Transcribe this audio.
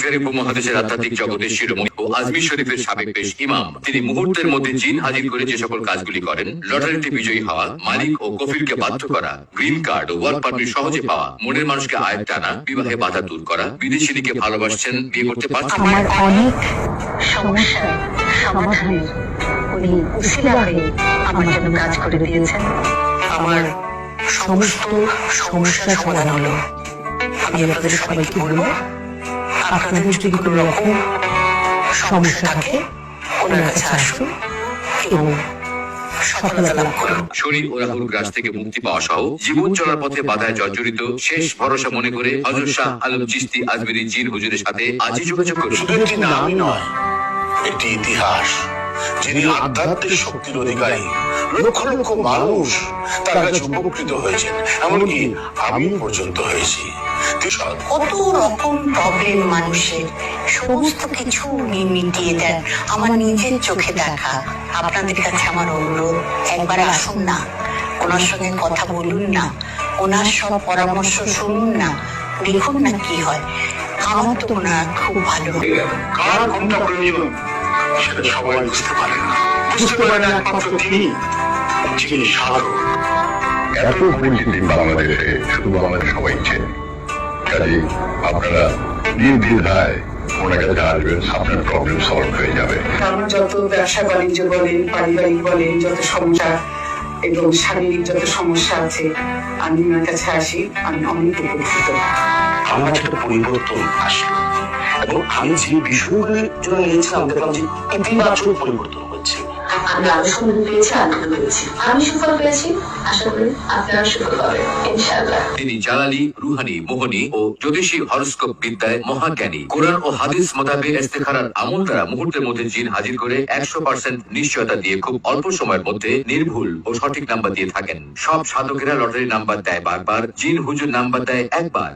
শরীফ উপমহাদেশের আধ্যাত্মিক জগতের শিরোমণি ও আজমির শরীফের সাবেক পেশ ইমাম। তিনি মুহূর্তের মধ্যে জিন হাজির করে যে সকল কাজগুলি করেন, লটারিতে বিজয়ী হওয়া, মালিক ও কফিলকে বাধ্য করা, গ্রিন কার্ড ও ওয়ার্ক পারমিট সহজে পাওয়া, মনের মানুষকে আয় টানা, বিবাহে বাধা দূর করা, বিদেশিনীকে ভালোবাসছেন, বিয়ে করতে পারছেন। আমার অনেক সমস্যার সমাধানে উনি উসিলা হয়ে আমার জন্য কাজ করে দিয়েছেন। আমার সমস্ত সমস্যার সমাধান হলো। আমি আপনাদের সবাইকে বলবো, আপনাদের যদি কোনো রকম সমস্যা থাকে ওনার কাছে আসুন এবং সফলতা লাভ করুন। শনি ও রাহুর গ্রাস থেকে মুক্তি পাওয়া সহ জীবন চলার পথে বাধায় জর্জরিত শেষ ভরসা মনে করে হযরত শাহ আলম চিশতি আজমিরি জিন হুজুরের সাথে আজই যোগাযোগ করুন। শুধু একটি নামই নয়, একটি ইতিহাস। যিনি আধ্যাত্মিক শক্তির অধিকারী, লক্ষ লক্ষ মানুষ তার কাছে উপকৃত হয়েছেন, এমনকি আমি পর্যন্ত হয়েছি। কত রকম প্রবলেম মানুষের, সমস্ত কিছু উনি মিটিয়ে দেন আমার নিজের চোখে দেখা। আপনাদের কাছে আমার অনুরোধ, একবার আসুন না, ওনার সঙ্গে কথা বলুন না, ওনার সব পরামর্শ শুনুন না, দেখুন না কি হয়। আমার তো ওনার খুব ভালো। কার কোনটা প্রয়োজন সেটা সবাই বুঝতে পারে না, বুঝতে পারে না একমাত্র তিনি, যিনি সাধক। এত পরিচিতি বাংলাদেশে শুধু বাংলাদেশ সবাই চেনে, কাজে আপনারা নির্দ্বিধায় ওনার কাছে আসবেন, আপনার প্রবলেম সলভ হয়ে যাবে। আমার যত ব্যবসা বাণিজ্য বলেন, পারিবারিক বলেন, যত সমস্যা এবং শারীরিক যত সমস্যা আছে, আমি ওনার কাছে আসি, আমি অনেক উপকৃত। আমার একটা পরিবর্তন আসলো এবং আমি যে বিষয়গুলোর জন্য নিয়েছিলাম দেখলাম যে ইতিবাচক পরিবর্তন হচ্ছে। আমি আরো সুন্দর পেয়েছি, আনন্দ পেয়েছি, আমি সুফল পেয়েছি, আশা করি আপনারা সুফল পাবেন ইনশাআল্লাহ। তিনি জালালি, রুহানি, মোহনী ও জ্যোতিষী হরস্কোপ বিদ্যায় মহাজ্ঞানী। কোরআন ও হাদিস মোতাবেক ইস্তেখারার আমল দ্বারা মুহূর্তের মধ্যে জিন হাজির করে 100% নিশ্চয়তা দিয়ে খুব অল্প সময়ের মধ্যে নির্ভুল ও সঠিক নাম্বার দিয়ে থাকেন। সব সাধকেরা লটারি নাম্বার দেয় বারবার, জিন হুজুর নাম্বার দেয় একবার।